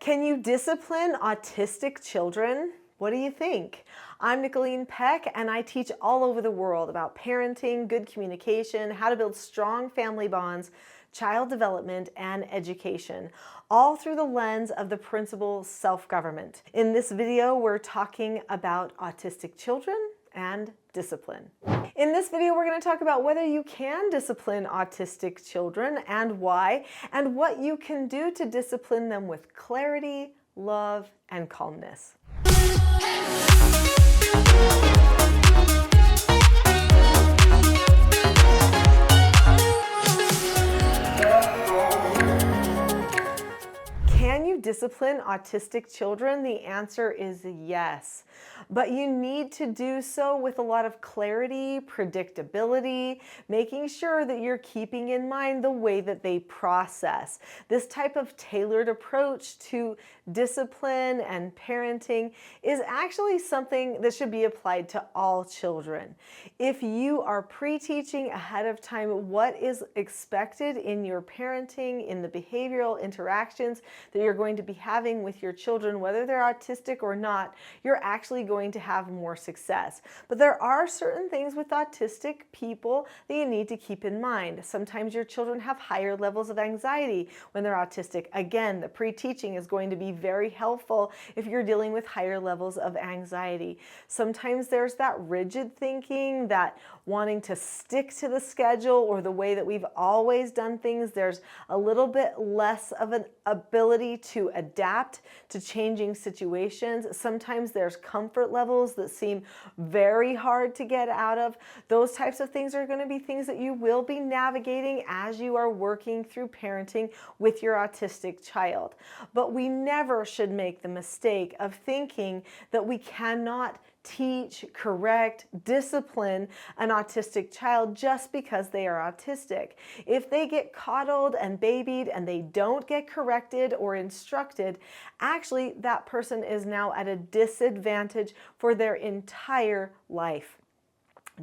Can you discipline autistic children? What do you think? I'm Nicholeen Peck, and I teach all over the world about parenting, good communication, how to build strong family bonds, child development, and education, all through the lens of the principle self-government. In this video, we're talking about autistic children and discipline. In this video, we're going to talk about whether you can discipline autistic children and why, and what you can do to discipline them with clarity, love, and calmness. Can you discipline autistic children? The answer is yes. But you need to do so with a lot of clarity, predictability, making sure that you're keeping in mind the way that they process. This type of tailored approach to discipline and parenting is actually something that should be applied to all children. If you are pre-teaching ahead of time what is expected in your parenting, in the behavioral interactions that you're going to be having with your children, whether they're autistic or not, you're actually going to have more success. But there are certain things with autistic people that you need to keep in mind. Sometimes your children have higher levels of anxiety when they're autistic. Again, the pre-teaching is going to be very helpful if you're dealing with higher levels of anxiety. Sometimes there's that rigid thinking, that wanting to stick to the schedule or the way that we've always done things. There's a little bit less of an ability to adapt to changing situations. Sometimes there's comfort levels that seem very hard to get out of. Those types of things are going to be things that you will be navigating as you are working through parenting with your autistic child. But we never should make the mistake of thinking that we cannot teach, correct, discipline an autistic child just because they are autistic. If they get coddled and babied and they don't get corrected or instructed, actually that person is now at a disadvantage for their entire life.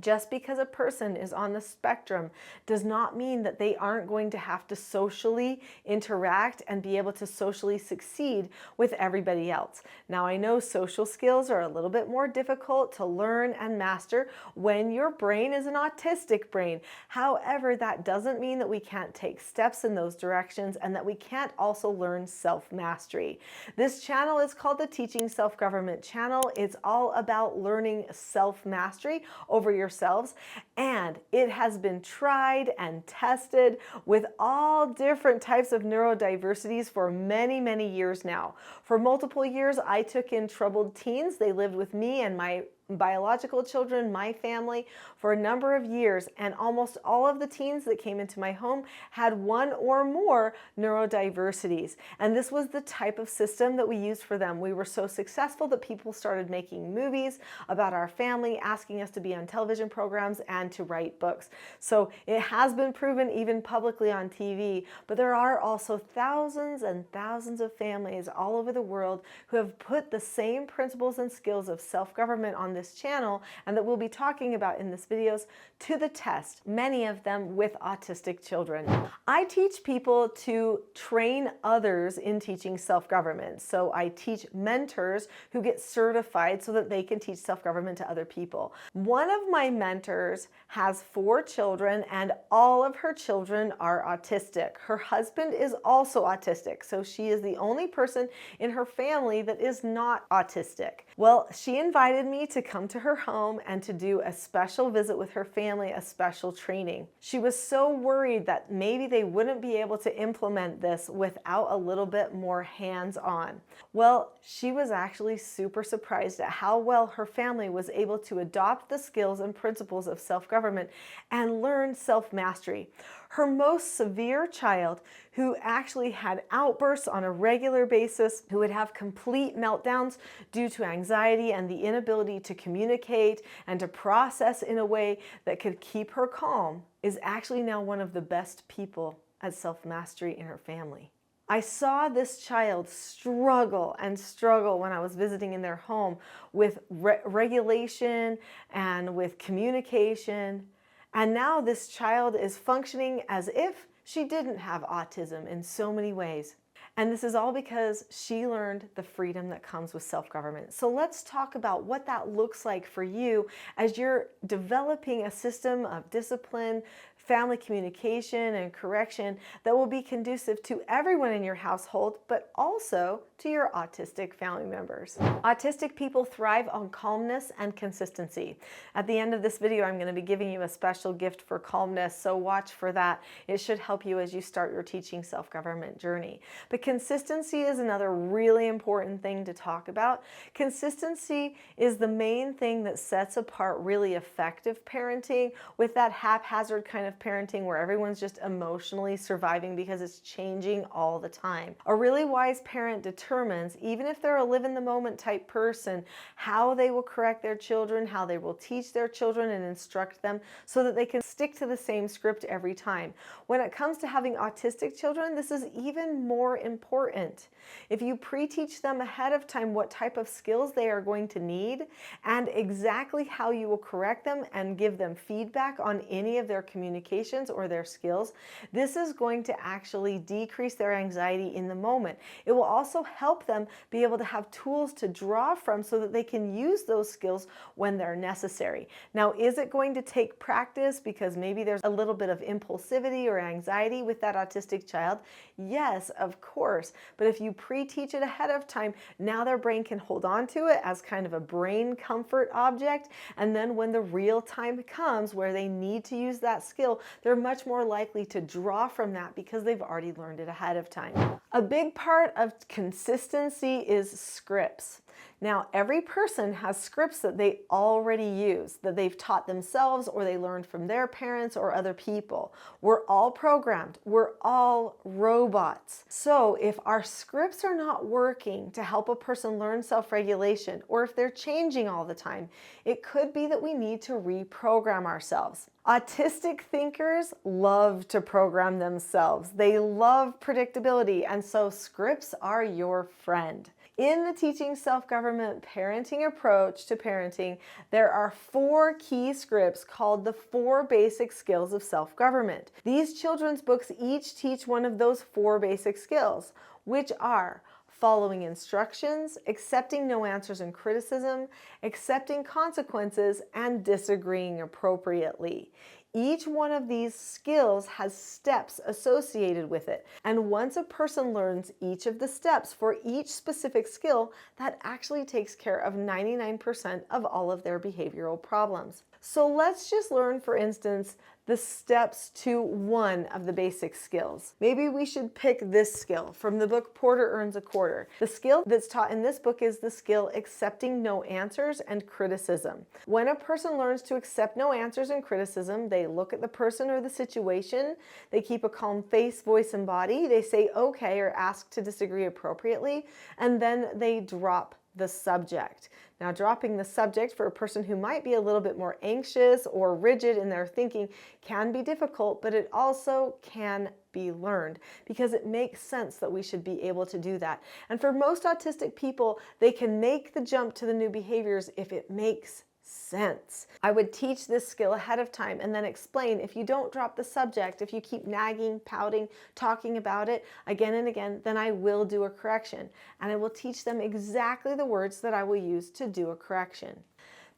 Just because a person is on the spectrum does not mean that they aren't going to have to socially interact and be able to socially succeed with everybody else. Now, I know social skills are a little bit more difficult to learn and master when your brain is an autistic brain. However, that doesn't mean that we can't take steps in those directions and that we can't also learn self-mastery. This channel is called the Teaching Self-Government channel. It's all about learning self-mastery over yourselves, and it has been tried and tested with all different types of neurodiversities for many, many years now. For multiple years, I took in troubled teens. They lived with me and my biological children, my family, for a number of years, and almost all of the teens that came into my home had one or more neurodiversities. And this was the type of system that we used for them. We were so successful that people started making movies about our family, asking us to be on television programs and to write books. So it has been proven even publicly on TV, but there are also thousands and thousands of families all over the world who have put the same principles and skills of self-government on this channel and that we'll be talking about in this videos to the test, many of them with autistic children. I teach people to train others in teaching self-government. So I teach mentors who get certified so that they can teach self-government to other people. One of my mentors has 4 children and all of her children are autistic. Her husband is also autistic, so she is the only person in her family that is not autistic. Well, she invited me to come to her home and to do a special visit with her family, a special training. She was so worried that maybe they wouldn't be able to implement this without a little bit more hands-on. Well, she was actually super surprised at how well her family was able to adopt the skills and principles of self-government and learn self-mastery. Her most severe child, who actually had outbursts on a regular basis, who would have complete meltdowns due to anxiety and the inability to communicate and to process in a way that could keep her calm, is actually now one of the best people at self-mastery in her family. I saw this child struggle and struggle when I was visiting in their home with regulation and with communication. And now this child is functioning as if she didn't have autism in so many ways. And this is all because she learned the freedom that comes with self-government. So let's talk about what that looks like for you as you're developing a system of discipline, family communication, and correction that will be conducive to everyone in your household, but also to your autistic family members. Autistic people thrive on calmness and consistency. At the end of this video, I'm going to be giving you a special gift for calmness, so watch for that. It should help you as you start your teaching self-government journey. But consistency is another really important thing to talk about. Consistency is the main thing that sets apart really effective parenting with that haphazard kind of parenting where everyone's just emotionally surviving because it's changing all the time. A really wise parent determines, even if they're a live-in-the-moment type person, how they will correct their children, how they will teach their children and instruct them so that they can stick to the same script every time. When it comes to having autistic children, this is even more important. If you pre-teach them ahead of time what type of skills they are going to need and exactly how you will correct them and give them feedback on any of their communications or their skills, this is going to actually decrease their anxiety in the moment. It will also help them be able to have tools to draw from so that they can use those skills when they're necessary. Now, is it going to take practice because maybe there's a little bit of impulsivity or anxiety with that autistic child? Yes, of course. But if you pre-teach it ahead of time, now their brain can hold on to it as kind of a brain comfort object. And then when the real time comes where they need to use that skill, they're much more likely to draw from that because they've already learned it ahead of time. A big part of consistency is scripts. Now, every person has scripts that they already use, that they've taught themselves or they learned from their parents or other people. We're all programmed. We're all robots. So if our scripts are not working to help a person learn self-regulation, or if they're changing all the time, it could be that we need to reprogram ourselves. Autistic thinkers love to program themselves. They love predictability, and so scripts are your friend. In the Teaching Self-Government Parenting approach to parenting, there are 4 key scripts called the 4 basic skills of self-government. These children's books each teach one of those 4 basic skills, which are following instructions, accepting no answers and criticism, accepting consequences, and disagreeing appropriately. Each one of these skills has steps associated with it. And once a person learns each of the steps for each specific skill, that actually takes care of 99% of all of their behavioral problems. So let's just learn, for instance, the steps to one of the basic skills. Maybe we should pick this skill from the book Porter Earns a Quarter. The skill that's taught in this book is the skill accepting no answers and criticism. When a person learns to accept no answers and criticism, they look at the person or the situation, they keep a calm face, voice, and body, they say okay or ask to disagree appropriately, and then they drop the subject. Now, dropping the subject for a person who might be a little bit more anxious or rigid in their thinking can be difficult, but it also can be learned because it makes sense that we should be able to do that. And for most autistic people, they can make the jump to the new behaviors if it makes sense. I would teach this skill ahead of time and then explain if you don't drop the subject, if you keep nagging, pouting, talking about it again and again, then I will do a correction. And I will teach them exactly the words that I will use to do a correction.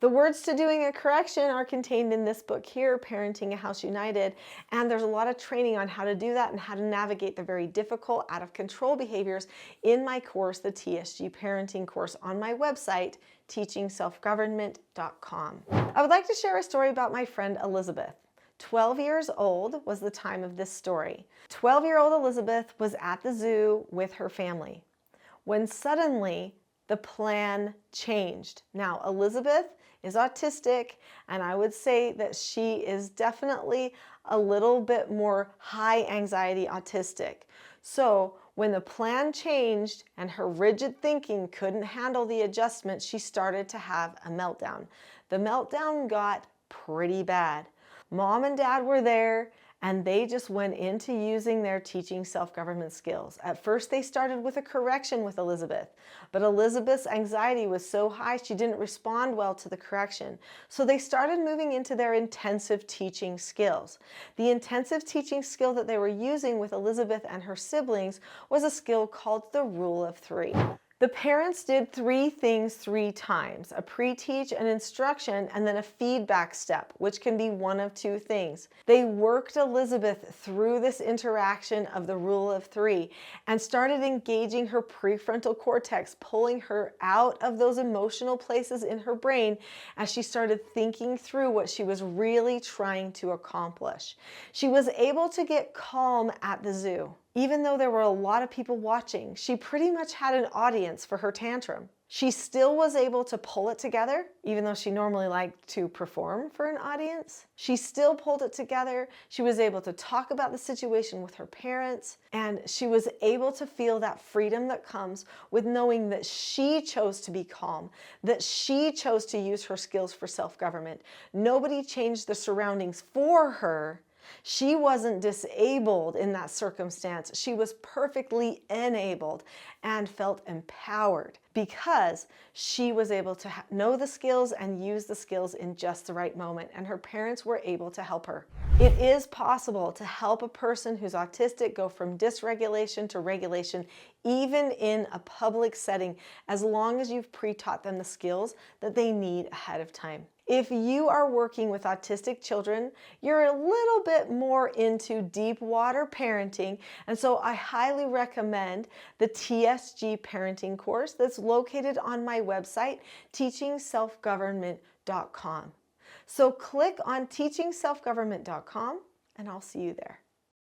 The words to doing a correction are contained in this book here, Parenting a House United, and there's a lot of training on how to do that and how to navigate the very difficult, out-of-control behaviors in my course, the TSG Parenting course on my website, teachingselfgovernment.com. I would like to share a story about my friend Elizabeth. 12 years old was the time of this story. 12-year-old Elizabeth was at the zoo with her family when suddenly the plan changed. Now, Elizabeth is autistic, and I would say that she is definitely a little bit more high anxiety autistic. So when the plan changed and her rigid thinking couldn't handle the adjustment, she started to have a meltdown. The meltdown got pretty bad. Mom and Dad were there, and they just went into using their teaching self-government skills. At first, they started with a correction with Elizabeth, but Elizabeth's anxiety was so high she didn't respond well to the correction. So they started moving into their intensive teaching skills. The intensive teaching skill that they were using with Elizabeth and her siblings was a skill called the Rule of 3. The parents did 3 things 3 times: a pre-teach, an instruction, and then a feedback step, which can be one of 2 things. They worked Elizabeth through this interaction of the Rule of 3 and started engaging her prefrontal cortex, pulling her out of those emotional places in her brain as she started thinking through what she was really trying to accomplish. She was able to get calm at the zoo. Even though there were a lot of people watching, she pretty much had an audience for her tantrum. She still was able to pull it together, even though she normally liked to perform for an audience. She still pulled it together. She was able to talk about the situation with her parents, and she was able to feel that freedom that comes with knowing that she chose to be calm, that she chose to use her skills for self-government. Nobody changed the surroundings for her. She wasn't disabled in that circumstance. She was perfectly enabled and felt empowered because she was able to know the skills and use the skills in just the right moment, and her parents were able to help her. It is possible to help a person who's autistic go from dysregulation to regulation, even in a public setting, as long as you've pre-taught them the skills that they need ahead of time. If you are working with autistic children, you're a little bit more into deep water parenting, and so I highly recommend the TSG parenting course that's located on my website, teachingselfgovernment.com. So click on teachingselfgovernment.com and I'll see you there.